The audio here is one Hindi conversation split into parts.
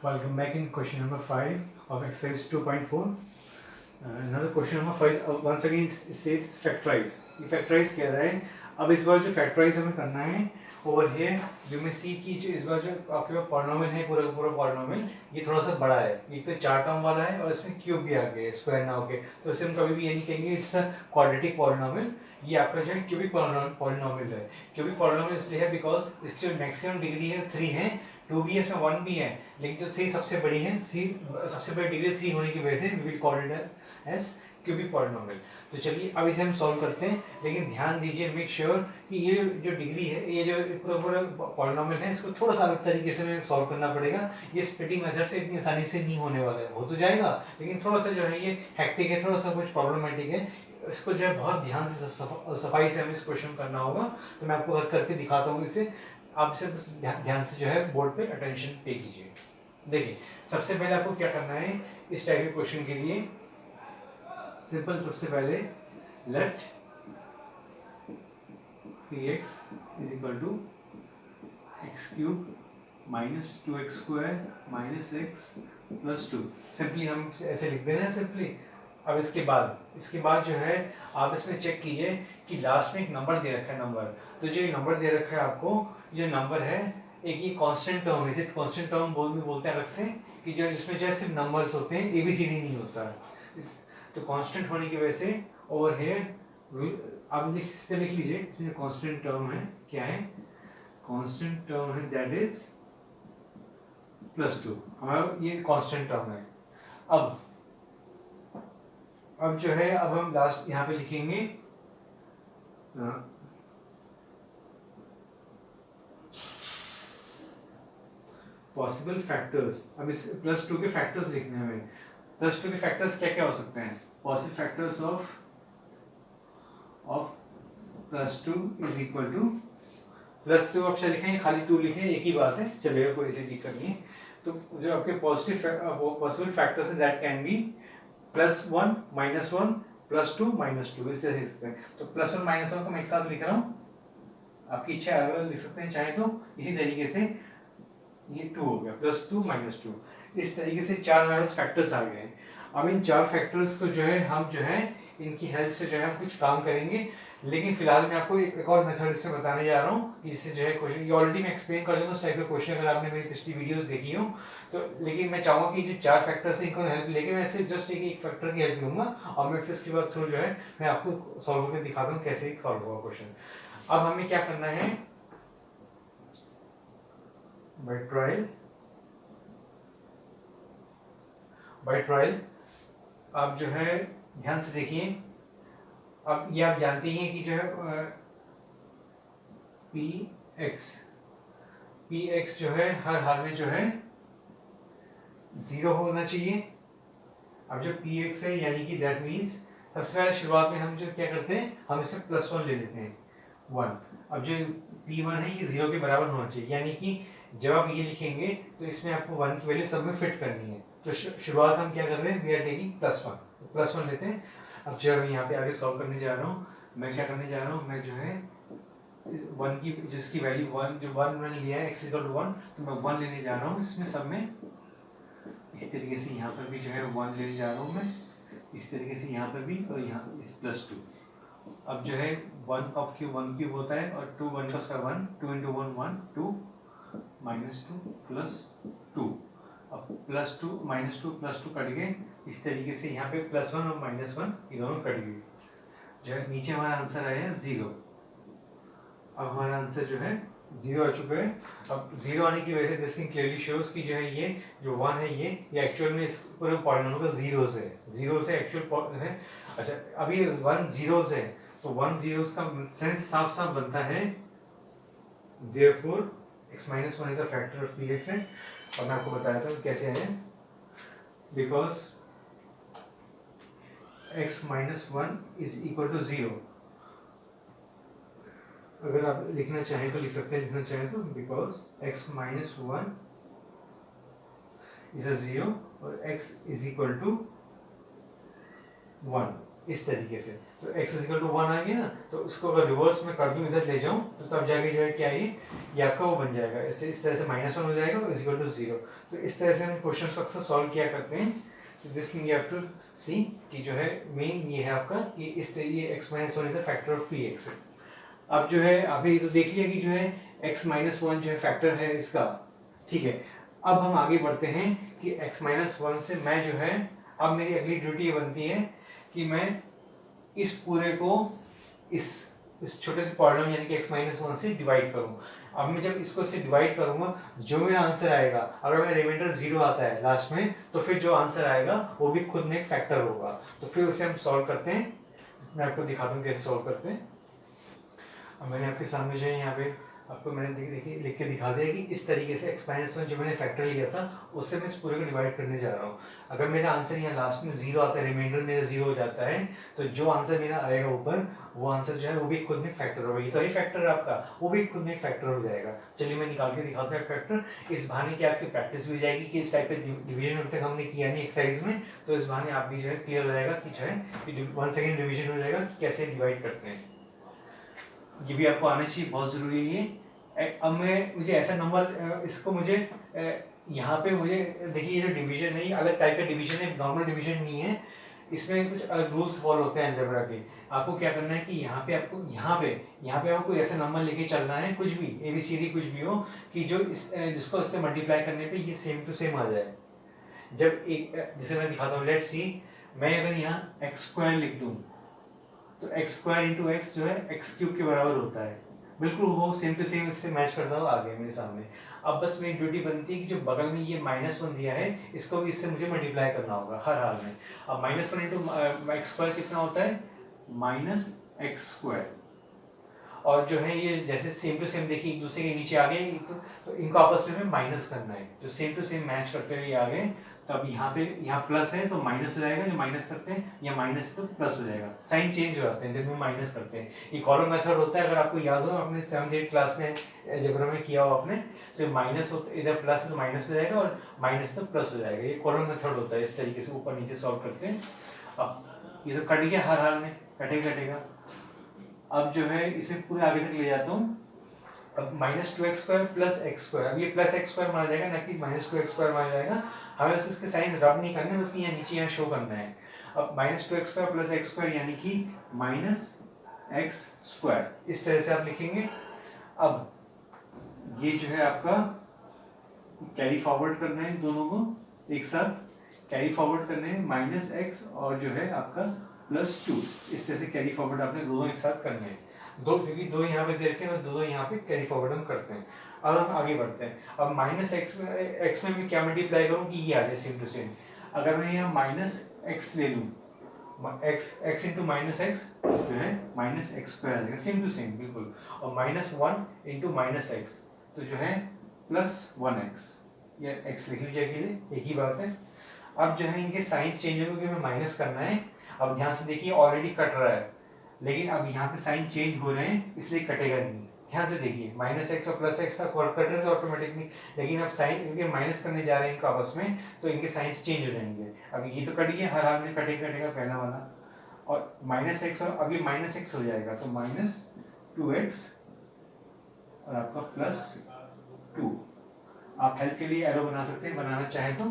Welcome back in question number 5 of exercise 2.4. Another question number 5 once again it says factorize. ये factorize कह रहा है. अब इस बार जो factorize हमें करना है over here जो मैं c की जो इस बार जो आपके पास polynomial है पूरा पूरा polynomial ये थोड़ा सा बड़ा है. ये तो 4 टर्म वाला है और इसमें क्यूब भी आ गया है स्क्वायर ना होके. तो इसे हम कभी भी ये नहीं कहेंगे इट्स अ क्वाड्रेटिक polynomial. ये आपका जो है क्यूबिक polynomial है. क्यूबिक polynomial इसलिए है बिकॉज इसकी जो मैक्सिमम डिग्री है 3 है, 2 भी है, इसमें 1 भी है, लेकिन जो 3 सबसे बड़ी है, 3 सबसे बड़ी डिग्री 3 होने की वजह से we will call it as cubic polynomial. तो चलिए अब इसे हम सॉल्व करते हैं, लेकिन ध्यान दीजिए, मेक श्योर कि ये जो डिग्री है, ये जो पूरा पॉलिनोमियल है, इसको थोड़ा सा अलग तरीके से हमें सॉल्व करना पड़ेगा. ये स्प्लिटिंग मेथड से इतनी आसानी से नहीं होने वाला है. हो तो जाएगा लेकिन थोड़ा सा जो है ये हेक्टिक है, थोड़ा सा कुछ प्रॉब्लमेटिक है. इसको जो है बहुत ध्यान से सफाई से हमें इस क्वेश्चन करना होगा. तो मैं आपको करके दिखाता हूँ इसे. आप इसे ध्यान से जो है बोर्ड पे अटेंशन पे कीजिए. देखिए सबसे पहले आपको क्या करना है इस टाइप के क्वेश्चन के लिए. सिंपल, सबसे पहले let px is equal to x cube minus 2x square minus x plus 2. Simply हम ऐसे लिख देना है सिंपली. अब इसके बाद जो है आप इसमें चेक कीजिए कि लास्ट में एक नंबर दे रखा है नंबर. तो जो ये नंबर दे रखा है आपको, ये नंबर है एक, ये कांस्टेंट टर्म है. इसे कांस्टेंट टर्म बोलते हैं अलग से, कि जो जिसमें जो सिर्फ नंबर्स होते हैं, एबीसीडी नहीं होता है. तो कांस्टेंट होने की वजह से ओवर हियर आप लिख लीजिए, इसमें जो कांस्टेंट टर्म है क्या है, कांस्टेंट टर्म है दैट इज प्लस 2. हमारा ये कांस्टेंट टर्म है. अब जो है अब हम लास्ट यहाँ पे लिखेंगे पॉसिबल फैक्टर्स. अब इस प्लस 2 के फैक्टर्स लिखने हैं हमें. प्लस 2 के फैक्टर्स क्या क्या हो सकते हैं? Possible factors of plus 2 is equal two plus 2. अक्षर लिखें खाली 2 लिखें, एक ही बात है, चलेगा, कोई सी दिक्कत नहीं. तो जो आपके पॉसिबल फैक्टर्स हैं that can be plus 1 minus 1 plus 2 minus 2. इस तरह से लिख सकते हैं. तो प्लस 1 माइनस 1 को मैं एक साथ लिख रहा हूँ, आपकी इच्छा अलग अलग लिख सकते हैं चाहे तो. इसी तरीके से ये 2 हो गया, प्लस 2 माइनस 2. इस तरीके से 4 हमारे पास फैक्टर्स आ गए. अब इन 4 फैक्टर्स को जो है हम जो है इनकी हेल्प से जो है हम कुछ काम करेंगे. लेकिन फिलहाल मैं आपको एक और मेथड इसमें बताने जा रहा हूँ, इससे जो है क्वेश्चन, ये ऑलरेडी मैं एक्सप्लेन कर दूंगा उस टाइप का क्वेश्चन अगर आपने मेरी पिछली वीडियोस देखी हो तो. लेकिन मैं चाहूँगा कि जो 4 फैक्टर्स हैं इनको हेल्प लेके मैं सिर्फ जस्ट एक फैक्टर की हेल्प लूंगा और मैं फिर इसके बाद थ्रू जो है मैं आपको सॉल्व करके दिखाता हूँ कैसे सॉल्व होगा क्वेश्चन. अब हमें क्या करना है, बाय ट्रायल आप जो है ध्यान से देखिए. अब ये आप जानते ही हैं कि जो है px जो है हर हाल में जो है 0 होना चाहिए. अब जो px है यानी कि दैट मीन्स सबसे पहले शुरुआत में हम जो क्या करते हैं, हम इसे प्लस 1 ले लेते हैं 1. अब जो p1 है ये 0 के बराबर होना चाहिए, यानी कि जब आप ये लिखेंगे तो इसमें आपको 1 की वैल्यू सब में फिट करनी है. तो शुरुआत हम क्या कर रहे हैं, वी आर टेकिंग प्लस 1 लेते हैं. अब जब मैं यहाँ पे आगे सॉल्व करने जा रहा हूँ, मैं क्या करने जा रहा हूँ, मैं जो है 1 की जिसकी वैल्यू 1 जो 1 मैंने लिया है x इक्वल टू 1, तो मैं 1 लेने जा रहा हूँ इसमें सब में. इस तरीके से यहाँ पर भी जो है 1 लेने जा रहा हूँ मैं, इस तरीके से यहाँ पर भी, और यहाँ प्लस 2. अब जो है 1 का क्यूब 1 क्यूब होता है और 2 1 का स्क्वायर 1, 2 into 1 1 2 माइनस 2 प्लस 2. अब प्लस 2 माइनस 2 प्लस 2 कट गए. इस तरीके से यहाँ पे प्लस 1 और माइनस 1 ये दोनों कट गए. जो है नीचे हमारा आंसर आया है 0. अब हमारा आंसर जो है 0 आ चुका है. अब 0 आने की वजह से दिस थिंग क्लियरली शोज कि जो है ये जो 1 है ये एक्चुअल में इस पूरे पॉलिनोमियल का 0 से एक्चुअल है. अच्छा अभी 1 zeros है तो 1 zeros का सेंस साफ साफ बनता है therefore x minus 1 is a factor of px है. और मैं आपको बताया था कैसे है, because x minus 1 is equal to 0. अगर आप लिखना चाहें तो लिख सकते हैं, लिखना चाहें तो because x minus 1 is a 0 और x is equal to 1. इस तरीके से। तो x इज इक्वल टू 1 आ गया ना, तो उसको अगर रिवर्स में कर दूं, इधर ले जाऊं, तो तब जाके जो है क्या ये आपका वो बन जाएगा, इससे इस तरह से -1 हो जाएगा इज इक्वल टू 0। तो इस तरह से हम क्वेश्चन को अक्सर सॉल्व किया करते हैं। तो दिस यू हैव टू सी कि जो है मेन ये है आपका कि इस तरह ये x-1 is a factor of px है। अब जो है अभी तो देख लिया कि जो है x-1 जो है फैक्टर है इसका, ठीक है। अब हम आगे बढ़ते हैं कि x-1 से मैं जो है, अब मेरी अगली ड्यूटी ये बनती है कि मैं इस पूरे को इस छोटे से पॉलिनॉम यानी कि x-1 से डिवाइड करूं। अब मैं जब इसको से डिवाइड करूंगा, जो मेरा आंसर आएगा, अगर मेरा रिमाइंडर 0 आता है लास्ट में, तो फिर जो आंसर आएगा वो भी खुद में एक फैक्टर होगा। तो फिर उसे हम सॉल्व करते हैं। मैं आपको दिखाता हूँ कैसे सॉल्व करते हैं। अब मैंने आपके सामने जो है यहाँ पे आपको मैंने देखिए लिख के दिखा दिया कि इस तरीके से x-1 जो मैंने फैक्टर लिया था उससे मैं इस पूरे को डिवाइड करने जा रहा हूँ। अगर मेरा आंसर यहाँ लास्ट में 0 आता है, रिमाइंडर मेरा 0 हो जाता है, तो जो आंसर मेरा आएगा ऊपर, वो आंसर जो है वो भी खुद में फैक्टर होगा। ये तो ही फैक्टर है आपका, वो भी खुद में फैक्टर हो जाएगा। चलिए मैं निकाल के दिखाता हूँ फैक्टर। इस बहाने की आपकी प्रैक्टिस भी हो जाएगी कि इस टाइप के डिवीजन अभी तक हमने किया नहीं एक्सरसाइज में, तो इस बहाने आप भी जो है क्लियर हो जाएगा कि जो है 1 सेकेंड रिविजन हो जाएगा कि कैसे डिवाइड करते हैं। ये भी आपको आना चाहिए, बहुत जरूरी है ये। अब मैं मुझे ऐसा नंबर इसको मुझे यहाँ पे मुझे देखिए, ये जो डिवीजन है ये अलग टाइप का डिवीजन है, नॉर्मल डिवीजन नहीं है। इसमें कुछ अलग रूल्स फॉलो होते हैं अलजेब्रा के। आपको क्या करना है कि यहाँ पे आपको आपको कोई ऐसा नंबर लेके चलना है, कुछ भी ABCD कुछ भी हो, कि जो जिसको इससे मल्टीप्लाई करने पे ये सेम टू सेम आ जाए। जब एक जैसे मैं दिखाता हूँ, लेट्स सी, मैं अगर यहाँ x² लिख दूँ, तो x² इंटू एक्स जो है x³ के बराबर होता है। बिल्कुल वो सेम टू सेम इससे मैच करता हुआ आ गया मेरे सामने। अब बस मेरी ड्यूटी बनती है कि जो बगल में ये -1 दिया है, इसको भी इससे मुझे मल्टीप्लाई करना होगा हर हाल में। अब -1 इंटू x² कितना होता है, -x²। और जो है ये जैसे सेम टू सेम देखिए एक दूसरे के नीचे आ गए, तो इनको आपस में माइनस करना है, जो सेम टू सेम मैच करते हुए आ गए। तो अब यहाँ प्लस है तो माइनस हो जाएगा, जो माइनस करते हैं, या माइनस तो प्लस हो जाएगा। साइन चेंज हो जाते हैं जब हम माइनस करते हैं। ये कॉलम मेथड होता है, अगर आपको याद हो, आपने 7th-8th क्लास में अलजेब्रा में किया हो आपने, तो माइनस होता है, इधर प्लस है तो माइनस हो जाएगा, और माइनस तो प्लस हो जाएगा। ये कॉलम मेथड होता है, इस तरीके से ऊपर नीचे सॉल्व करते हैं। अब ये तो कट गया, हर हाल में कटेगा। अब जो है इसे पूरे आगे तक ले जाता हूँ। अब -2x² प्लस x², अब ये प्लस x² माना जाएगा, ना कि -2x² माना जाएगा। हमें बस इसके साइन रब नहीं करने, बस यहाँ नीचे यहाँ शो करना है। अब -2x² प्लस x² यानी कि -x², इस तरह से आप लिखेंगे। अब ये जो है आपका कैरी फॉरवर्ड करना है, दोनों को एक साथ कैरी फॉरवर्ड करने हैं, -x और जो है आपका +2, इस तरह से कैरी फॉरवर्ड आपने दोनों एक साथ करने हैं। दो, क्योंकि दो यहाँ पे दे रखे हैं, दो यहाँ पे कैरी फॉरवर्ड हम करते हैं। अब हम आगे बढ़ते हैं। अब -x में मैं क्या मल्टीप्लाई करूँ कि ये आ जाए सेम टू सेम। अगर मैं यहाँ -x ले लूँ, x इंटू -x जो है -x² आ जाएगा, सेम टू सेम बिल्कुल। और -1 इंटू -x तो जो है +1x, या x लिख लीजिए अकेले, एक ही बात है। अब जो है इनके साइंस चेंज होंगे, क्योंकि हमें माइनस करना है। अब ध्यान से देखिए, ऑलरेडी कट रहा है, लेकिन अब यहाँ पे साइन चेंज हो रहे हैं, इसलिए कटेगा नहीं। ध्यान से देखिए, -x और +x था, कट रहे थे ऑटोमेटिकली, लेकिन अब साइन इनके माइनस करने जा रहे हैं इनको आपस में, तो इनके साइंस चेंज हो जाएंगे। अब ये तो कट गया, हर हाल में कटेगा पहला वाला, और -x और अभी -x हो जाएगा, तो -2x और आपका +2। आप हेल्प के लिए एरो बना सकते हैं, बनाना चाहें तो।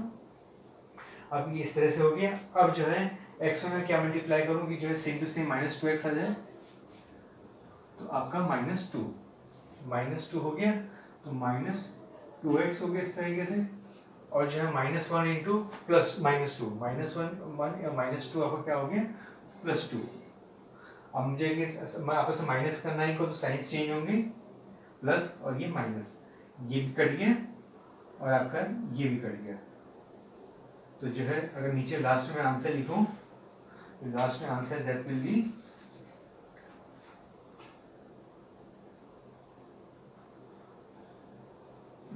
अब ये इस तरह से हो गया। अब जो है x में मैं क्या मल्टीप्लाई करूँ कि जो है सेम टू सेम -2x आ जाए, तो आपका -2 हो गया, तो -2x हो गया इस तरीके से। और जो है -1 इंटू प्लस -2, -1 या -2 आपका क्या हो गया, +2। अब मुझे मैं आपस में माइनस करना है इनको, तो साइंस चेंज होंगे, प्लस और ये माइनस, ये भी कट गया और आपका ये भी कट गया। तो जो है अगर नीचे लास्ट में आंसर लिखूं, तो लास्ट में आंसर दैट विल बी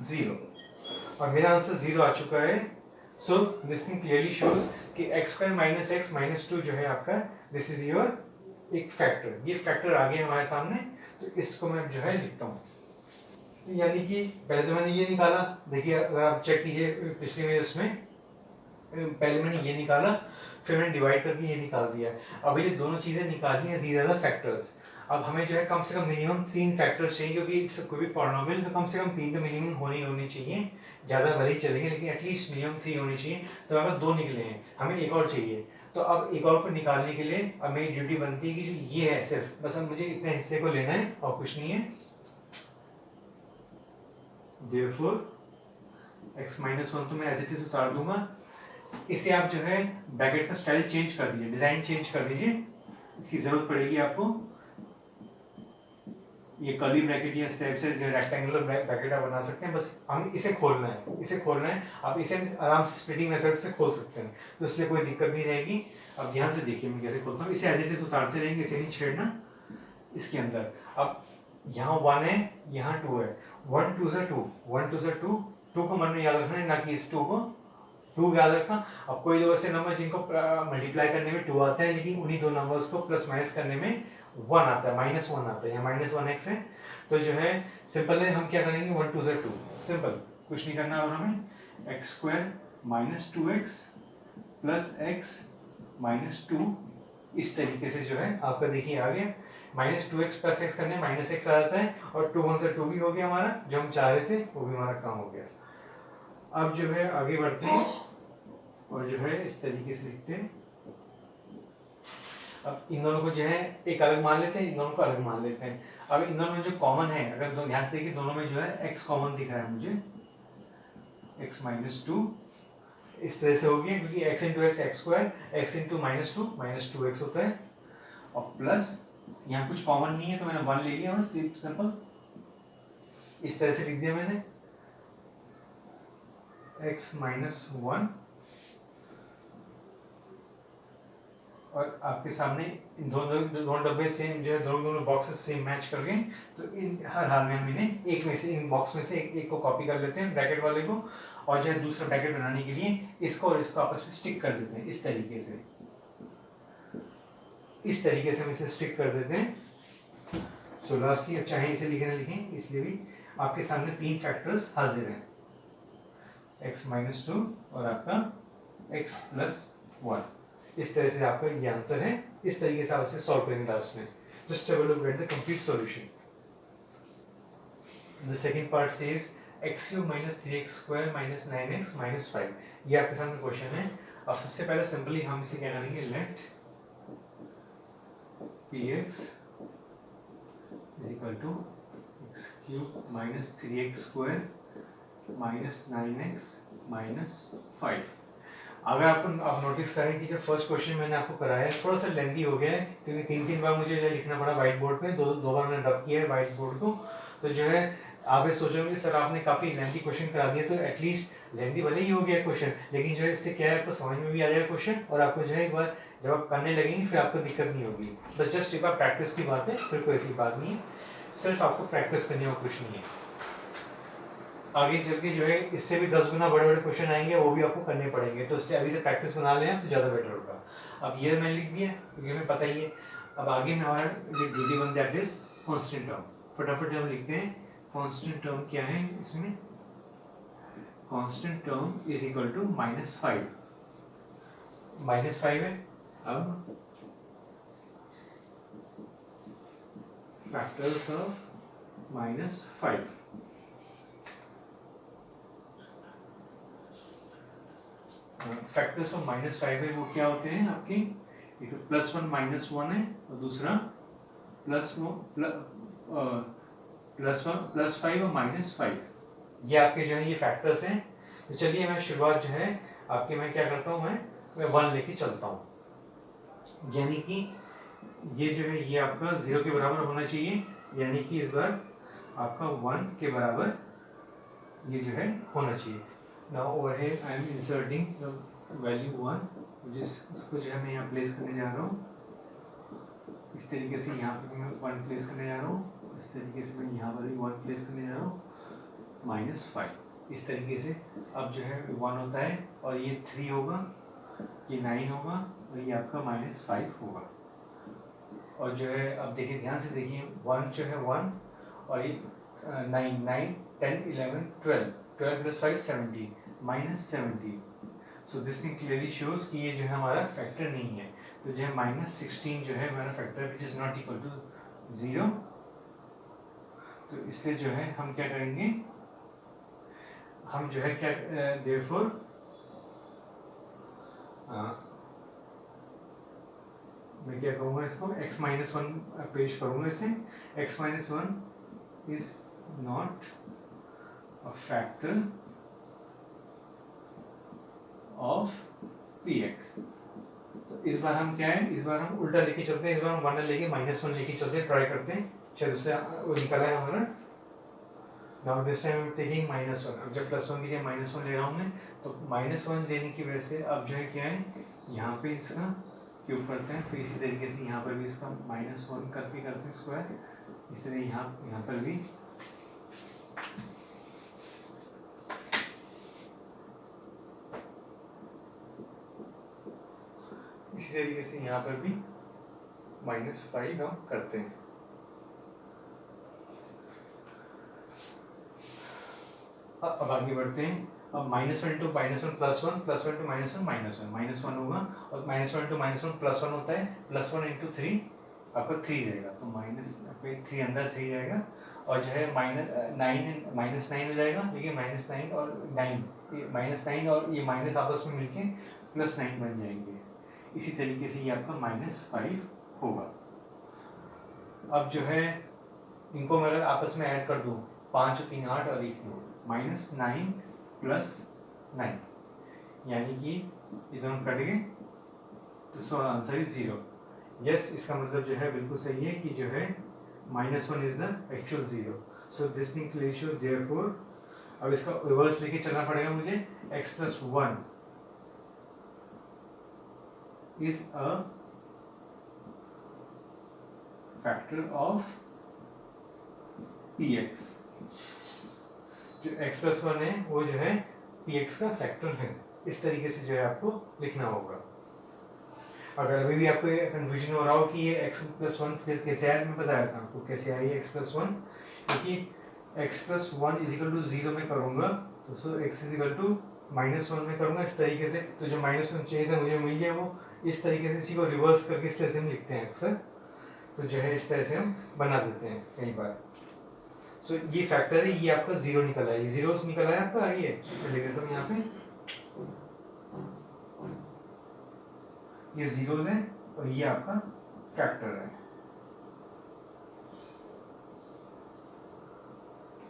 0, और मेरा आंसर 0 आ चुका है। सो दिस थिंग क्लियरली शोज कि x² - x -2 जो है आपका, दिस इज योर एक फैक्टर। ये फैक्टर आ गया हमारे सामने, तो इसको मैं जो है लिखता हूँ। यानी कि पहले तो मैंने ये निकाला, देखिए अगर आप चेक कीजिए पिछले में उसमें पहले मैंने ये निकाला, फिर मैंने डिवाइड करके ये निकाल दिया। अब ये दोनों चीज़ें निकाली हैं, दीज आर द फैक्टर्स। अब हमें जो है कम से कम मिनिमम 3 फैक्टर्स चाहिए, क्योंकि इट्स कोई भी पॉलिनोमियल तो कम से कम 3 तो मिनिमम होनी चाहिए। ज़्यादा भले ही चलेंगे लेकिन एटलीस्ट मिनिमम 3 होनी चाहिए। तो हमारे 2 निकले हैं, हमें एक और चाहिए। तो अब एक और को निकालने के लिए अब मेरी ड्यूटी बनती है कि जो ये है सिर्फ बस अब मुझे इतने हिस्से को लेना है और कुछ नहीं है। Therefore x माइनस 1 तो मैं एज इट इज उतार दूंगा। इसे आप जो है ब्रैकेट का स्टाइल चेंज कर दीजिए, डिजाइन चेंज कर दीजिए, इसकी जरूरत पड़ेगी आपको। ये कर्ली ब्रैकेट या इस टाइप से रेक्टेंगुलर ब्रैकेट आप बना सकते हैं, बस हम इसे खोलना है, इसे खोलना है। आप इसे आराम से स्प्लिटिंग मेथड से खोल सकते हैं, तो इसलिए कोई दिक्कत नहीं रहेगी। अब ध्यान से देखिए मैं कैसे खोलता हूँ। इसे एज इट इज उतारते रहेंगे, इसे नहीं छेड़ना इसके अंदर। अब यहाँ 1 है, यहाँ 2 है, 1 2 से 2, 1 2 से 2, 2 को मन में याद रखना है, ना कि इस 2 को 2 याद रखना। अब कोई दो ऐसे नंबर जिनको मल्टीप्लाई करने में 2 आता है, लेकिन उन्हीं दो नंबर्स को प्लस माइनस करने में 1 आता है, -1 आता है, यहाँ -1x है। तो जो है सिंपल है, हम क्या करेंगे 1 2 से 2, सिंपल, कुछ नहीं करना। और हमें x² - 2x + x - 2 इस तरीके से जो है आपका देखिए आ गया। -2x + x करने -x आ जाता है, और 2 1 से 2 भी हो गया हमारा, जो हम चाह रहे थे वो भी हमारा काम हो गया। अब जो है आगे बढ़ते हैं और जो है इस तरीके से लिखते हैं। अब इन दोनों को जो है एक अलग मान लेते हैं, इन दोनों को अलग मान लेते हैं। अब इन दोनों में जो कॉमन है, अगर ध्यान से देखिए दोनों में जो है x कॉमन दिख रहा है मुझे, x - 2 इस तरह से हो गया, क्योंकि x × x x², x × -2 होता है, और प्लस यहाँ कुछ कॉमन नहीं है तो मैंने 1 ले लिया, बस सिंपल इस तरह से लिख दिया मैंने, x - 1। और आपके सामने इन दोनों डब्बे सेम जो है, दोनों बॉक्सेस सेम मैच कर गए। तो इन हर हाल में हम इन्हें एक में से, इन बॉक्स में से एक को कॉपी कर लेते हैं ब्रैकेट वाले को, और जो है दूसरा ब्रैकेट बनाने के लिए इसको और इसको आपस में स्टिक कर देते हैं, इस तरीके से, इस तरीके से हम इसे स्टिक कर देते हैं। सो लास्टली, अब चाहे इसे लिखें ना लिखें, इसलिए भी आपके सामने 3 फैक्टर्स हाजिर हैं, x - 2 और आपका x + 1। इस तरह से आपका ये आंसर है। इस तरीके से आप इसे सॉल्व करेंगे लास्ट में। Just have a look at the complete solution. The second part says x³ - 3x² - 9x - 5। ये आपके सामने क्वेश्चन है। अब सबसे पहले सिंपली हम इसे क्या करेंगे, late px = x³ - 3x² - 9x - 5। अगर आप नोटिस करें कि जो फर्स्ट क्वेश्चन मैंने आपको कराया है थोड़ा सा लेंथी हो गया है, क्योंकि 3 बार मुझे जो लिखना पड़ा व्हाइट बोर्ड पे, दो बार मैंने रब किया है व्हाइट बोर्ड को। तो जो है आप ये सोचोगे सर आपने काफ़ी लेंथी क्वेश्चन करा दिया, तो एटलीस्ट लेंथी भले ही हो गया क्वेश्चन, लेकिन जो है इससे क्या है आपको समझ में भी आ जाएगा क्वेश्चन, और आपको जो है एक बार जब आप करने लगेंगे फिर आपको दिक्कत नहीं होगी। बस जस्ट एक बार प्रैक्टिस की बात है, फिर कोई ऐसी बात नहीं है, सिर्फ आपको प्रैक्टिस करने में कुछ नहीं है। आगे चल के जो है इससे भी 10 गुना बड़े क्वेश्चन आएंगे, वो भी आपको करने पड़ेंगे, तो इसलिए अभी से प्रैक्टिस बना लें तो ज़्यादा बेटर होगा। अब ये मैंने लिख दिया क्योंकि हमें पता ही है। अब आगे में हमारा जो ड्यूटी बन दैट इज कांस्टेंट टर्म। फटाफट हम लिखते हैं कांस्टेंट टर्म क्या है इसमें। Constant term is equal to -5, -5 है। अब फैक्टर्स ऑफ -5, फैक्टर्स ऑफ -5 है वो क्या होते हैं आपके, एक तो +1 -1 है, और दूसरा +1 +5 और -5। ये आपके जो है ये फैक्टर्स हैं। तो चलिए मैं शुरुआत जो है आपके, मैं क्या करता हूँ, मैं 1 लेके चलता हूँ, यानी कि ये जो है ये आपका 0 के बराबर होना चाहिए, यानी कि इस बार आपका 1 के बराबर ये जो है होना चाहिए। Now over here I am inserting the value 1, इसको जो है मैं यहाँ प्लेस करने जा रहा हूँ। इस तरीके से यहाँ पे मैं 1 प्लेस करने जा रहा हूँ, इस तरीके से मैं यहाँ पर भी 1 प्लेस करने जा रहा हूँ, -5 इस तरीके से। अब जो है 1 होता है, और ये 3 होगा, ये 9 होगा, और ये आपका -5 होगा। और जो है अब देखिए ध्यान से देखिए, 1 जो है 1, और ये 9 10 11 12 12 + 5 17 -17 सो दिस थिंग क्लियरली शोज कि ये जो है हमारा फैक्टर नहीं है। तो जो है -16 जो है हमारा factor which is not equal to 0। तो इसलिए जो है हम क्या करेंगे, हम जो है क्या देयरफॉर मैं क्या कहूँगा इसको x-1 पेश करूँगा इसे। x-1 is not a factor of px। तो इस बार हम क्या है, इस बार हम उल्टा लेके चलते हैं, इस बार हम 1 लेके -1 लेके चलते हैं, ट्राई करते हैं। चलो उससे वो निकला है हमारा। Now this time I am taking -1। अब जब +1 की जगह -1 ले रहा हूँ मैं, तो -1 लेने की वजह से अब जो है क्या है, यहाँ पे इसका क्यूब करते हैं, फिर इसी तरीके से यहाँ पर भी इसका -1 करके करते हैं स्क्वायर। इस तरह यहाँ पर भी इसी तरीके से यहाँ पर भी -5 हम करते हैं। अब आगे बढ़ते हैं। अब -1 to -1 +1 +1 to -1 -1 होगा, और -1 to -1 +1 होता है, +1 into 3 आपका 3 रहेगा। तो -3 अंदर 3 रहेगा, और जो है -9 हो जाएगा। देखिए -9 और 9 और ये माइनस आपस में मिलके +9 बन जाएंगे। इसी तरीके से ये आपका -5 होगा। अब जो है इनको मैं अगर आपस में ऐड कर दूं, 5 और 3 8 और 1 9, -9 + 9, यानी कि ये दोनों कट गए, तो सो आंसर इज 0। यस, इसका मतलब जो है बिल्कुल सही है कि जो है -1 is the actual 0। So this thing clearly show therefore. अब इसका रिवर्स लेके चलना पड़ेगा मुझे। x + 1 is a factor of px। जो x + 1 है वो जो है px का फैक्टर है। इस तरीके से जो है आपको लिखना होगा। अगर अभी भी आपको ये कंफ्यूजन हो रहा हो कि ये x + 1 कैसे आया, मैं बताया था आपको कैसे आई है x + 1, क्योंकि x + 1 = 0 में करूँगा, तो सो x = -1 में करूँगा इस तरीके से। तो जो -1 चाहिए था मुझे मिल गया, वो इस तरीके से इसी को रिवर्स करके इस तरह से हम लिखते हैं अक्सर। तो जो है इस तरह से हम बना देते हैं कई बार। सो ये फैक्टर है, ये आपका 0 निकला है, 0 निकला है आपका। आइए तो लिख देता हूँ यहाँ पे, ये 0s है और ये आपका फैक्टर है।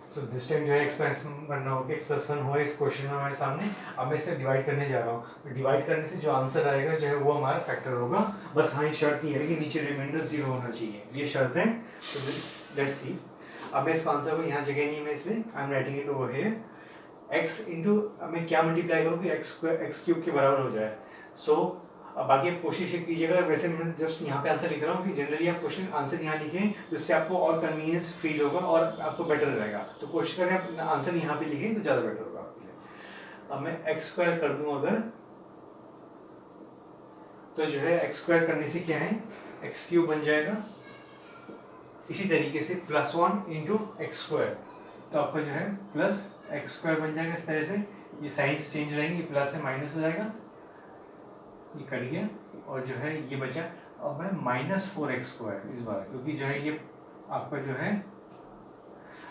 सो दिस टाइम जो है एक्सपेंशन बनना होगा, x + 1 हो इस क्वेश्चन में हमारे सामने। अब मैं इसे डिवाइड करने जा रहा हूँ, तो डिवाइड करने से जो आंसर आएगा जो है वो हमारा फैक्टर होगा। बस हाँ, ये शर्त ये है कि नीचे रिमाइंडर 0 होना चाहिए, ये शर्त है। तो लेट्स सी। अब मैं इसको आंसर को यहाँ जगह नहीं, मैं इसे I am writing it over here. x into मैं क्या मल्टीप्लाई करूँ कि x³ के बराबर हो जाए। सो अब बाकी आप कोशिश कीजिएगा। वैसे मैं जस्ट यहाँ पे आंसर लिख रहा हूँ कि जनरली आप क्वेश्चन आंसर यहाँ लिखें, जिससे आपको और कन्वीनियंस फील होगा और आपको बेटर रहेगा। तो कोशिश करें आप आंसर यहाँ पे लिखें तो ज़्यादा बेटर होगा आपके लिए। अब मैं x² कर दूँ अगर, तो जो है x² करने से क्या है, x³ बन जाएगा। इसी तरीके से +1 × x², तो आपका जो है +x² बन जाएगा इस तरह से। ये साइंस चेंज रहेंगे, प्लस से माइनस हो जाएगा, ये कट गया, और जो है ये बचा। अब है -4x² इस बार, क्योंकि जो है ये आपका जो है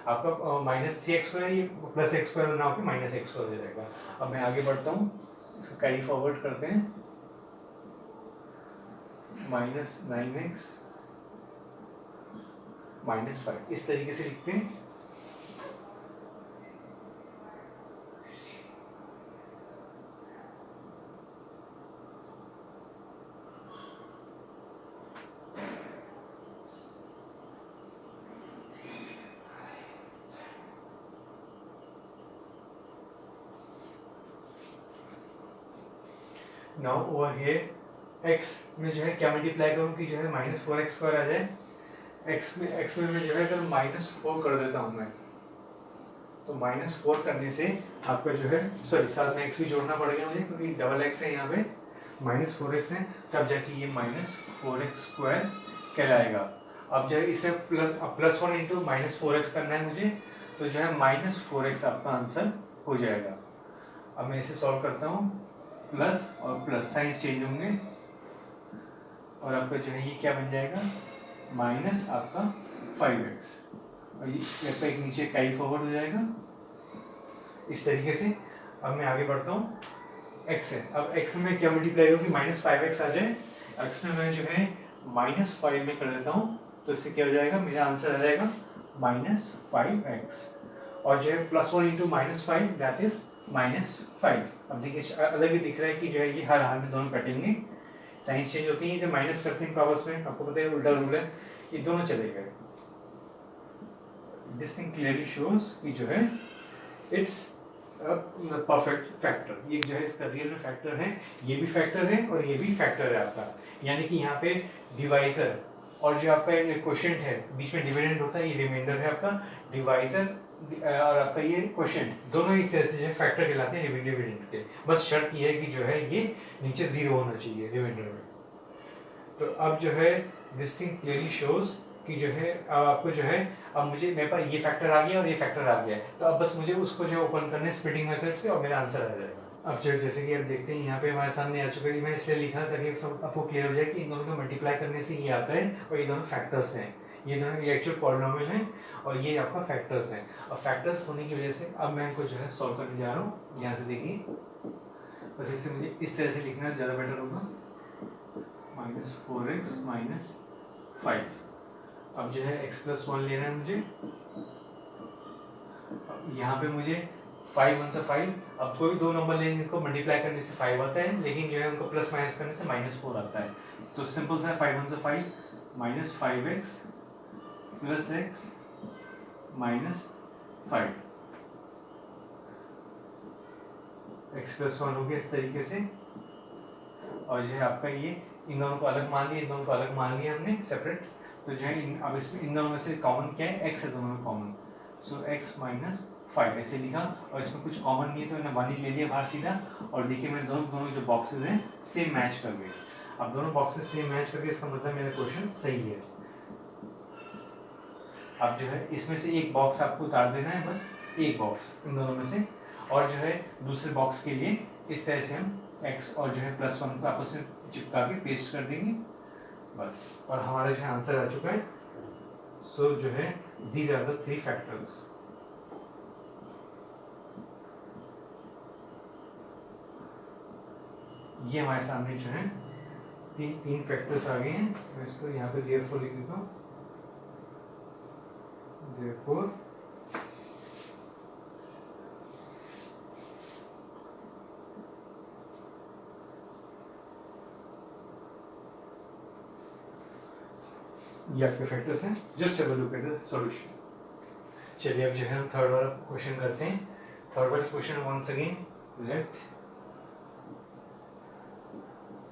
आपका -3x², ये +x² ना होकर -x² हो जाएगा। अब मैं आगे बढ़ता हूँ, इसको कैरी फॉरवर्ड करते हैं। -9x -5 इस तरीके से लिखते हैं। नाउ ओवर हियर x में जो है क्या मल्टीप्लाई करूँ कि जो है -4x² आ जाए। x में जो है अगर -4 कर देता हूँ मैं, तो -4 करने से आपका जो है, सॉरी साथ में x भी जोड़ना पड़ेगा मुझे, क्योंकि डबल x है यहाँ पे, -4x है, तब जाके ये -4x² कहलाएगा। अब जो है इसे +1 × -4x करना है मुझे, तो जो है -4x आपका आंसर हो जाएगा। अब मैं इसे सॉल्व करता हूँ, प्लस और प्लस साइंस चेंज होंगे और आपका जो है ये क्या बन जाएगा माइनस आपका 5x और ये आपका एक नीचे कैरी फॉरवर्ड हो जाएगा इस तरीके से। अब मैं आगे बढ़ता हूँ x है, अब x में क्या मल्टीप्लाई होगी -5x आ जाए, x में मैं जो है -5 में कर देता हूँ तो इससे क्या हो जाएगा मेरा आंसर आ जाएगा -5x और जो है +1 इंटू -5 दैट इज -5। अब देखिए अलग ही दिख रहा है कि जो है ये हर हाल में दोनों कटेंगे, साइंस चेंज होती है जब माइनस करते हैं पावर्स में, आपको पता है उल्टा रूल है, ये दोनों चले गए। दिस थिंग क्लियरली शोज कि जो है इट्स परफेक्ट फैक्टर, ये जो है इसका रियल में फैक्टर है, ये भी फैक्टर है और ये भी फैक्टर है आपका, यानी कि यहाँ पे डिवाइजर और जो आपका क्वोशिएंट है बीच में डिविडेंड होता है, ये रिमाइंडर है आपका, डिवाइजर और आपका ये क्वोशिएंट दोनों एक तरह से जो है फैक्टर कहलाते हैं डिविडेंड के, बस शर्त ये है कि जो है ये नीचे 0 होना चाहिए रिमाइंडर में। तो अब जो है दिस थिंग क्लियरली शोज कि जो है आपको जो है अब मुझे मेरे पास ये फैक्टर आ गया और ये फैक्टर आ गया, तो अब बस मुझे उसको जो ओपन करना है स्प्लिटिंग मेथड से और मेरा आंसर आ जाएगा। अब जो जैसे कि आप देखते हैं यहाँ पे हमारे सामने आ चुका है, मैं इसलिए लिखा ताकि सब आपको क्लियर हो जाए कि इन दोनों को मल्टीप्लाई करने से ये आता है और ये दोनों फैक्टर्स हैं, ये दोनों ये एक्चुअल पॉलिनोमियल हैं और ये आपका फैक्टर्स हैं। और फैक्टर्स होने की वजह से अब मैं इनको जो है सॉल्व करने जा रहा हूँ, यहाँ से देखिए बस इससे मुझे इस तरह से लिखना ज़्यादा बेटर होगा, -4x -5। अब जो है x + 1 लेना है मुझे, यहाँ पे मुझे 5 1 से 5, अब कोई दो नंबर लेने इनको मल्टीप्लाई करने से 5 आता है, लेकिन जो है उनको प्लस माइनस करने से -4 आता है, तो सिंपल सा 5 1 से 5 -5x + x -5 x + 1 हो गया इस तरीके से। और जो है आपका ये इन दोनों को अलग मान लिया, इन दोनों को अलग मान लिया हमने सेपरेट, तो जो है अब इसमें इन दोनों में से कॉमन क्या है x है, दोनों में कॉमन, सो x -5 ऐसे लिखा और इसमें कुछ कॉमन नहीं है तो मैंने 1 ही ले लिया बाहर सीधा। और देखिए मैंने दोनों जो बॉक्सेस हैं सेम मैच कर गए, अब दोनों बॉक्सेस सेम मैच करके इसका मतलब मेरा क्वेश्चन सही है। अब जो है इसमें से एक बॉक्स आपको उतार देना है, बस एक बॉक्स इन दोनों में से, और जो है दूसरे बॉक्स के लिए इस तरह से हम x और जो है +1 को आपस में चिपका के पेस्ट कर देंगे बस, और हमारा जो आंसर आ चुका है। सो जो है दीज आर द 3 फैक्टर्स। ये हमारे सामने जो है तीन फैक्टर्स आ गए हैं, मैं इसको यहाँ पे देयरफॉर लिख देता हूँ, देयरफॉर ये आपके फैक्टर्स हैं, just have a look at the solution. चलिए अब जो है हम थर्ड वाला क्वेश्चन करते हैं। थर्ड वाला question once again, let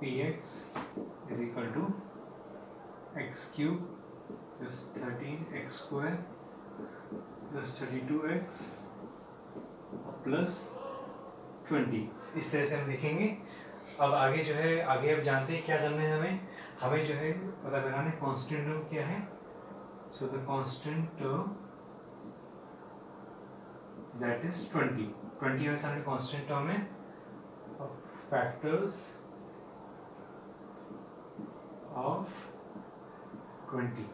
px is equal to x cube plus 13x square plus 32x plus 20, इस तरह से हम लिखेंगे। अब आगे जो है आगे अब जानते हैं क्या करना है हमें जो है पता लगाना है कांस्टेंट टर्म क्या है। So the constant term that is 20 में सामने कांस्टेंट टर्म है, फैक्टर्स ऑफ 20।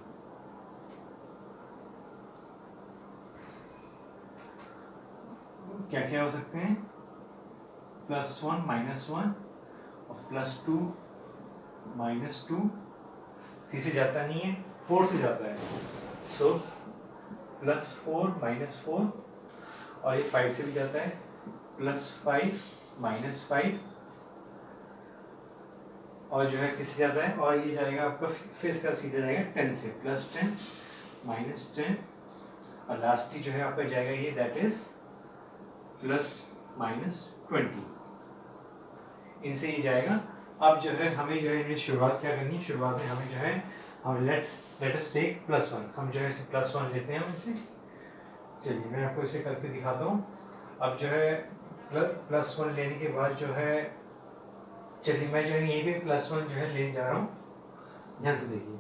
क्या क्या हो सकते हैं, +1 -1 और +2 -2, सी से जाता नहीं है 4 से जाता है, सो +4 -4, और ये 5 से भी जाता है, +5 -5, और जो है किससे जाता है, और ये जाएगा आपका फिर इसका सीधा जाएगा 10 से, +10 -10, और लास्टली जो है आपका जाएगा ये दैट इज +-20, इनसे ही जाएगा। अब जो है हमें जो है शुरुआत क्या करनी है, शुरुआत में हमें जो है हम लेट अस टेक +1, हम जो है इसे +1 लेते हैं हम इसे। चलिए मैं आपको इसे करके दिखाता हूँ। अब जो है +1 लेने के बाद जो है, चलिए मैं जो है ये भी +1 जो है लेने जा रहा हूँ, ध्यान से देखिए,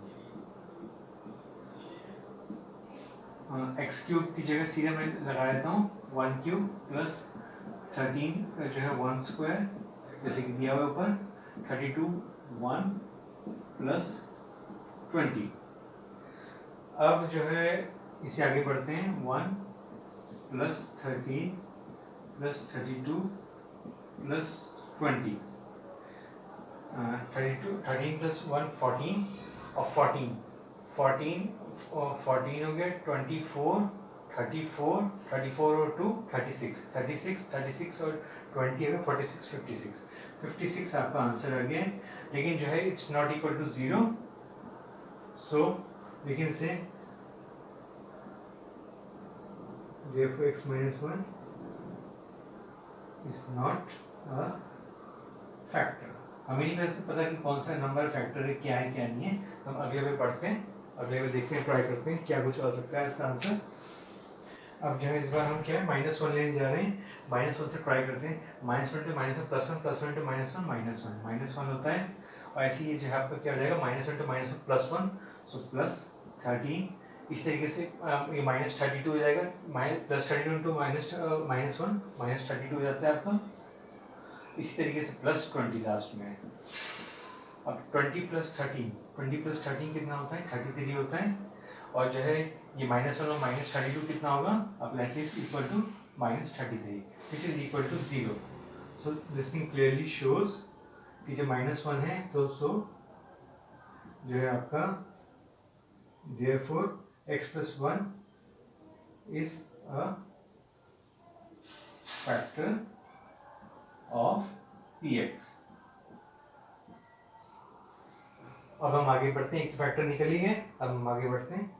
x क्यूब की जगह सीधे मैं लगा देता हूँ 1 क्यूब + 13 जो है 1 स्क्वायर जैसे कि दिया हुआ ऊपर 32 1 प्लस 20। अब जो है इसे आगे बढ़ते हैं 1 प्लस 13 प्लस 32 प्लस 20। 13 प्लस 1 14 और 14 हो गया 24 34 34 और 2 36 और 20 हो गया 46 56 आपका आंसर आ गया। लेकिन जो है it's not equal to 0, so we can say therefore x minus 1 is not a factor। हमें नहीं पता कि कौन सा नंबर फैक्टर है, क्या है क्या नहीं है, तो हम अगले में पढ़ते हैं, अगले में देखते हैं, ट्राई करते हैं क्या कुछ आ सकता है इसका आंसर। अब जो है इस बार हम क्या है -1 लेने जा रहे हैं, -1 से ट्राई करते हैं। -1 to -1 +1 +1 to -1 -1 होता है, और ऐसे ही जो है आपका क्या हो जाएगा -1 to -1 +1, सो +13। इस तरीके से ये -32 हो जाएगा, +32 to -1 -32 हो जाता है आपका। इसी तरीके से +20 लास्ट में। अब 20 + 13 कितना होता है 33 होता है, और जो है ये -1 और -32 कितना होगा, अब that is equal to -33 which is equal to 0। So this thing clearly shows कि जब -1 है तो सो जो है आपका therefore x plus 1 is a factor of px। अब हम आगे बढ़ते हैं, एक फैक्टर निकल ही गए, अब हम आगे बढ़ते हैं।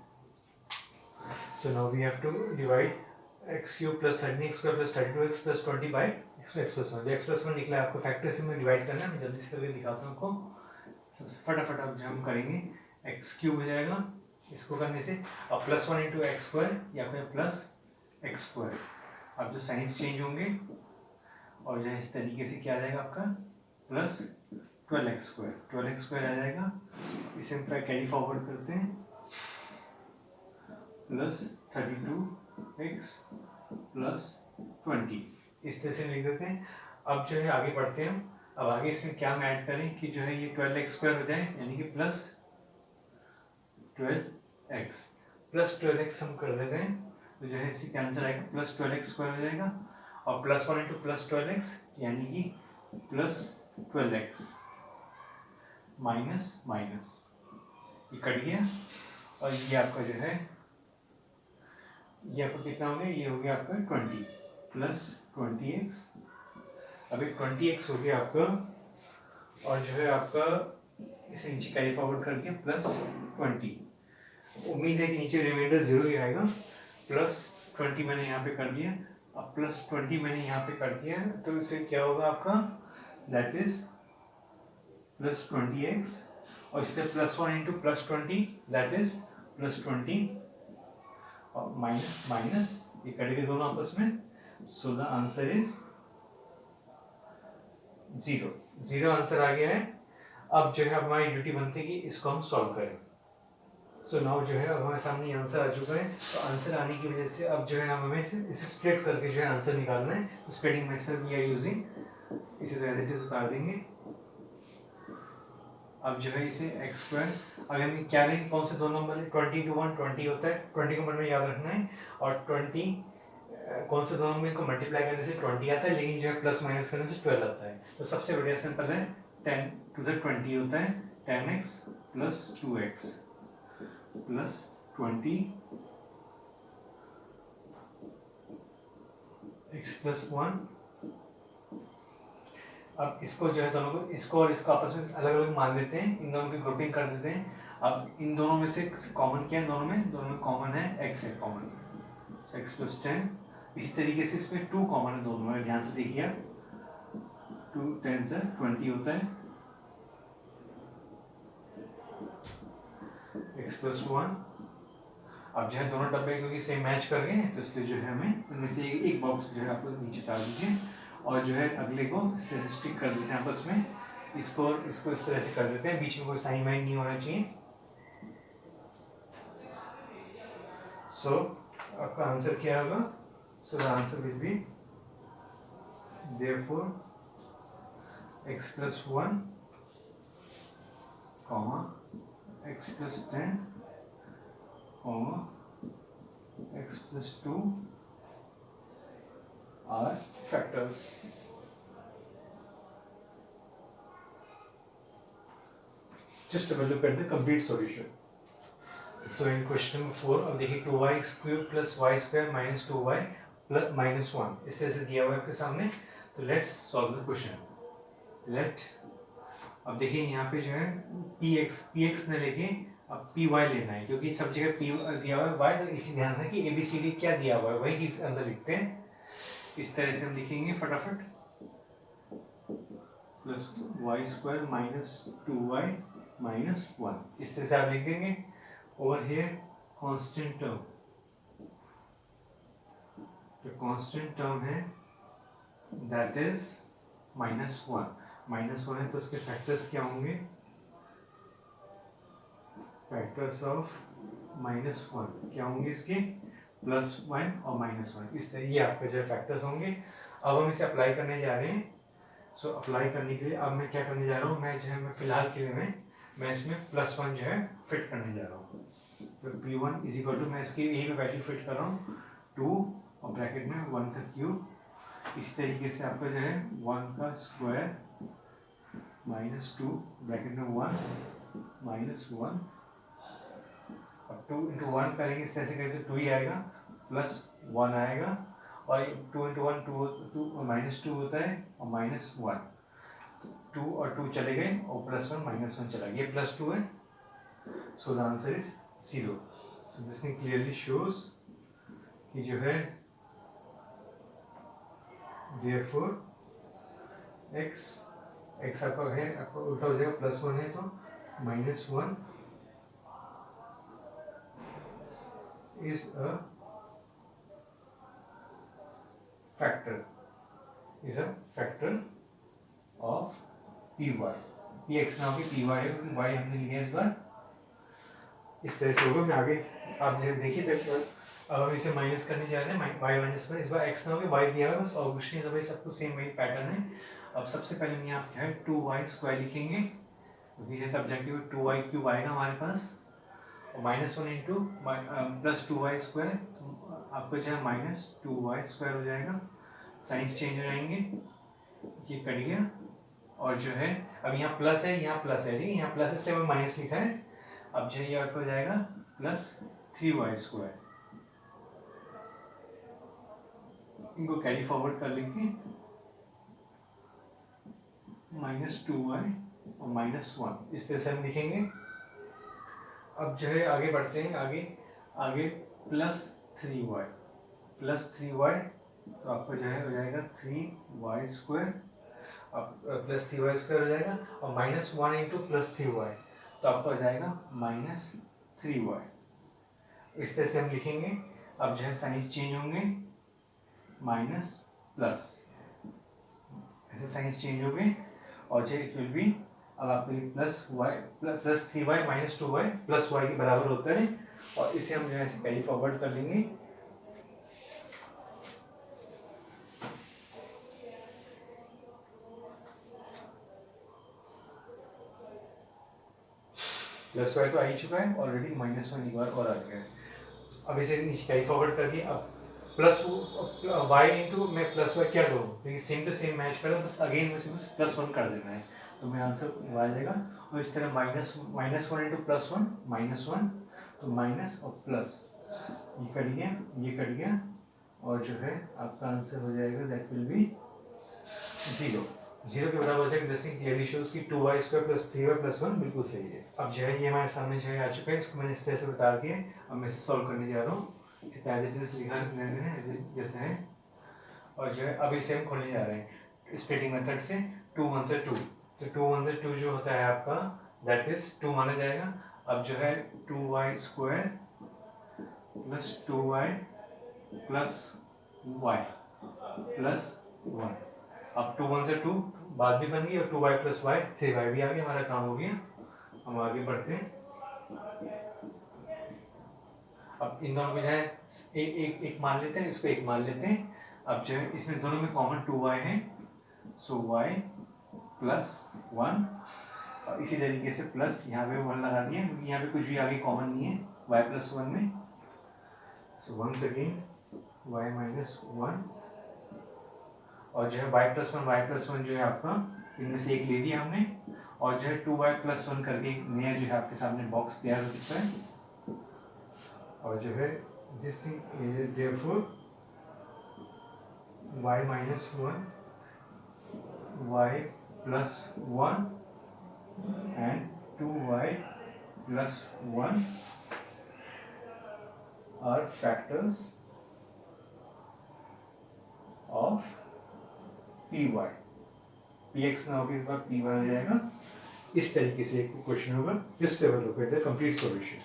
So now we have to divide x cube plus 13x square plus 32x plus 20 by x plus 1। जो x plus 1 निकला है आपको फैक्टर से में डिवाइड करना है, मैं जल्दी से करके दिखाता हूँ आपको। सबसे फटाफट अब हम करेंगे, x क्यूब हो जाएगा इसको करने से, अब +1 इंटू एक्स स्क्वायर या फिर प्लस एक्स स्क्वायर। अब जो साइंस चेंज होंगे और जो है इस तरीके से क्या आ जाएगा आपका प्लस 12x स्क्वायर आ जाएगा। इसे हम कैरी फॉरवर्ड करते हैं, प्लस 32x प्लस 20 इस तरह से लिख देते हैं। अब जो है आगे बढ़ते हैं हम, अब आगे इसमें क्या हम ऐड करें कि जो है ये 12x स्क्वायर हो जाए, यानी कि प्लस 12x हम कर देते हैं, तो जो है इससे कैंसिल आएगा, प्लस 12x स्क्वायर हो जाएगा, और +1 इंटू प्लस 12x यानी कि प्लस 12x माइनस माइनस ये कट गया, और ये आपका जो है ये आपका कितना हो गया, ये हो गया आपका 20 प्लस 20x। अभी 20x हो गया आपका, और जो है आपका इसे नीचे कैरी फॉरवर्ड करके प्लस 20। उम्मीद है कि नीचे रिमाइंडर 0 ही आएगा। प्लस 20 मैंने यहाँ पे कर दिया, अब प्लस 20 मैंने यहाँ पे कर दिया, तो इससे क्या होगा आपका, दैट इज प्लस 20x, और इससे +1 into plus 20 that is plus 20, और माइनस माइनस ये कट गए दोनों आपस में, so the answer is 0 answer आ गया है। अब जो है हमारी ड्यूटी बनती है कि इसको हम सॉल्व करें। सो नाउ जो है अब हमारे सामने आंसर आ चुका है, तो आंसर आने की वजह से अब जो है हमें इसे स्प्लिट करके जो है आंसर निकालना है। Splitting method we are using, इसे तो एज इट इज उतार देंगे। अब जो है इसे एक्स स्क्वायर, अब हमें क्या लेंगे, कौन से दो नंबर, 20 to 1 20 होता है, 20 को मन में याद रखना है, और 20 कौन से दो नंबर को मल्टीप्लाई करने से 20 आता है, लेकिन जो है प्लस माइनस करने से 12 आता है। तो सबसे बढ़िया सिंपल है, 10 to the 20 होता है 10x plus 2x plus 20 x plus 1। अब इसको जो है दोनों को, इसको और इसको आपस में अलग अलग मान लेते हैं, इन दोनों की ग्रुपिंग कर देते हैं। अब इन दोनों में से कॉमन क्या है, दोनों में कॉमन है x है कॉमन, so x प्लस 10। इसी तरीके से इसमें 2 कॉमन है दोनों में, ध्यान से देखिए आप, 2 10 से 20 होता है x प्लस 1। अब जो है दोनों डब्बे क्योंकि सेम मैच कर गए, तो इसलिए जो है हमें उनमें से एक बॉक्स जो है आपको नीचे डाल दीजिए, और जो है अगले को इस तरह स्टिक कर देते हैं आपस में, इसको इस तरह से कर देते हैं, बीच में कोई साइन वाइन नहीं होना चाहिए। सो आपका आंसर क्या होगा, सो the answer will be therefore x plus 1 comma x plus 10 comma x plus 2 are factors. Just have a look at the complete solution. So in question number 4 अब देखिए 2y cube plus y square minus 2y plus minus 1 इस तरह से दिया हुआ है आपके सामने. तो let's solve the question. Let अब देखिए यहाँ पे जो है px न लेके अब py लेना है क्योंकि सब जगह p दिया हुआ है y. तो इसी ध्यान रखना कि abcd क्या दिया हुआ है वही चीज अंदर लिखते हैं. इस तरह से हम लिखेंगे फटाफट plus Y square minus 2y minus 1 इस तरह से आप लिख देंगे. ओवर हियर कांस्टेंट टर्म, जो कांस्टेंट टर्म है दैट इज माइनस 1 है तो उसके फैक्टर्स क्या होंगे? फैक्टर्स ऑफ माइनस 1 क्या होंगे इसके? प्लस 1 और माइनस 1. इस तरह ये आपके जो फैक्टर्स होंगे. अब हम इसे अप्लाई करने जा रहे हैं. सो अप्लाई करने के लिए अब मैं क्या करने जा रहा हूँ, मैं जो है मैं फिलहाल के लिए मैं इसमें प्लस 1 जो है फिट करने जा रहा हूँ. तो p1 इज इक्वल टू मैं इसकी यही पे वैल्यू फिट कर रहा हूँ 2 और ब्रैकेट में 1 का क्यूब. इस तरीके से आपका जो है 1 का स्क्वायर माइनस 2 ब्रैकेट में 1 माइनस 1 और 2 इंटू 1 करेंगे इस तरह से करेंगे तो 2 ही आएगा प्लस 1 आएगा और 2 इंटू 1 2 माइनस 2 होता है और माइनस 1 2 और 2 चले गए और प्लस 1 माइनस 1 चला गया. ये प्लस 2 है. सो the answer is 0. So this thing clearly shows कि जो है therefore x आपका है आपका उल्टा हो जाएगा प्लस 1 है तो minus 1 is a factor of py. px ना होगी py है क्योंकि y हमने लिया इस बार. इस तरह से होगा. मैं आगे आप देखिए अब हम इसे माइनस करने जा रहे हैं y माइनस 1. इस बार x ना होगी y दिया हुआ बस और कुछ नहीं. तो भाई सब कुछ सेम वही पैटर्न है. अब सबसे पहले हम यहाँ क्या है 2y स्क्वायर लिखेंगे क्योंकि जैसे ऑब्जेक्टिव 2y क्यूब आएगा हमारे पास और minus 1 into plus 2y square तो आपको जो है माइनस 2y स्क्वायर हो जाएगा. साइंस चेंज हो जाएंगे. ये कट गया और जो है अब यहाँ प्लस है यहाँ प्लस है. ठीक है यहाँ प्लस इसलिए मैंने माइनस लिखा है. अब जो है ये आपको हो जाएगा प्लस 3y स्क्वायर. इनको कैरी फॉरवर्ड कर लेंगे माइनस 2y और माइनस 1 इस तरह से हम लिखेंगे. अब जो है आगे बढ़ते हैं. आगे प्लस 3y तो आपको जो है हो जाएगा 3y स्क्वायर. अब प्लस 3y स्क्वायर हो जाएगा और माइनस 1 इंटू प्लस 3y तो आपका हो जाएगा माइनस 3y. इस तरह से हम लिखेंगे. अब जो है साइंस चेंज होंगे माइनस प्लस ऐसे साइंस चेंज हो गए और जो इट विल बी अब आपके लिए plus 3y minus 2y plus y के बराबर होता है और इसे हम जो है ऐसे कैरी फॉरवर्ड कर लेंगे. प्लस y तो आ ही चुका है ऑलरेडी. माइनस 1 एक बार और आ गया है. अब इसे नीचे कैरी फॉरवर्ड कर दिए. अब प्लस y इंटू मैं प्लस y क्या करूँ तो ये सेम टू सेम मैच करो. बस अगेन मुझे बस प्लस 1 कर देना है तो मेरा आंसर आ जाएगा. और इस तरह माइनस 1 इंटू प्लस 1 माइनस 1 तो माइनस और प्लस ये कट गया और जो है आपका आंसर हो जाएगा दैट विल बी 0 के बराबर हो जाएगा. दिस थिंग क्लियरली शोज कि 2y square plus 3y plus 1 बिल्कुल सही है. अब जो है ये हमारे सामने जो है आ चुका है. इसको मैंने इस तरह से बता दिया. अब मैं इसे सॉल्व करने जा रहा हूँ जैसे है और जो है अब इसे हम खोलने जा रहे हैं स्प्लिटिंग मेथड से. 2 1 से 2 तो 2 1 से 2 जो होता है आपका दैट इज 2 माना जाएगा. अब जो है 2y square plus 2y plus y plus 1. अब 2 1 से 2 बात भी बन गई और 2y प्लस y 3y भी आ गया. हमारा काम हो गया. हम आगे बढ़ते हैं. अब इन दोनों को जो है एक मान लेते हैं. इसको एक मान लेते हैं. अब जो है इसमें दोनों में कॉमन 2y है सो y +1 और इसी तरीके से प्लस यहाँ पे 1 लगा दिया क्योंकि यहाँ पे कुछ भी आगे कॉमन नहीं है y + 1 में। सो वंस अगेन y - 1 और जो है y + 1 जो है आपका इनमें से एक ले लिया हमने और जो है 2y + 1 करके नया जो है आपके सामने बॉक्स तैयार हो चुका है और जो है this thing is therefore y - 1 y + 1 and 2y + 1 are factors of py। px ना होगी इस बार py आ जाएगा। इस तरीके से एक क्वेश्चन होगा। This table look at the complete solution.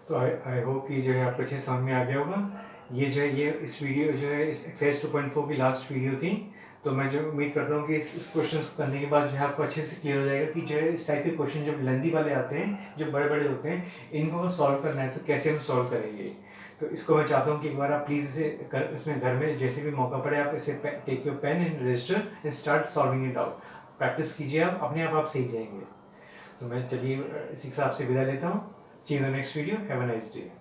तो आई होप कि जो है आपको अच्छे समझ में आ गया होगा। ये जो है ये इस वीडियो जो है इस एक्सरसाइज 2.4 की लास्ट वीडियो थी। तो मैं जो उम्मीद करता हूँ कि इस क्वेश्चन को करने के बाद जो है आपको अच्छे से क्लियर हो जाएगा कि जो है इस टाइप के क्वेश्चन जब लेंदी वाले आते हैं, जो बड़े बड़े होते हैं, इनको सॉल्व करना है तो कैसे हम सॉल्व करेंगे। तो इसको मैं चाहता हूँ कि एक बार आप प्लीज़ इसमें घर में जैसे भी मौका पड़े आप इसे take your pen and register and start solving it out. Practice कीजिए, आप अपने आप सीख जाएंगे। तो मैं चलिए इसी के साथ आपसे विदा लेता हूँ। See you in the next video. Have a nice day.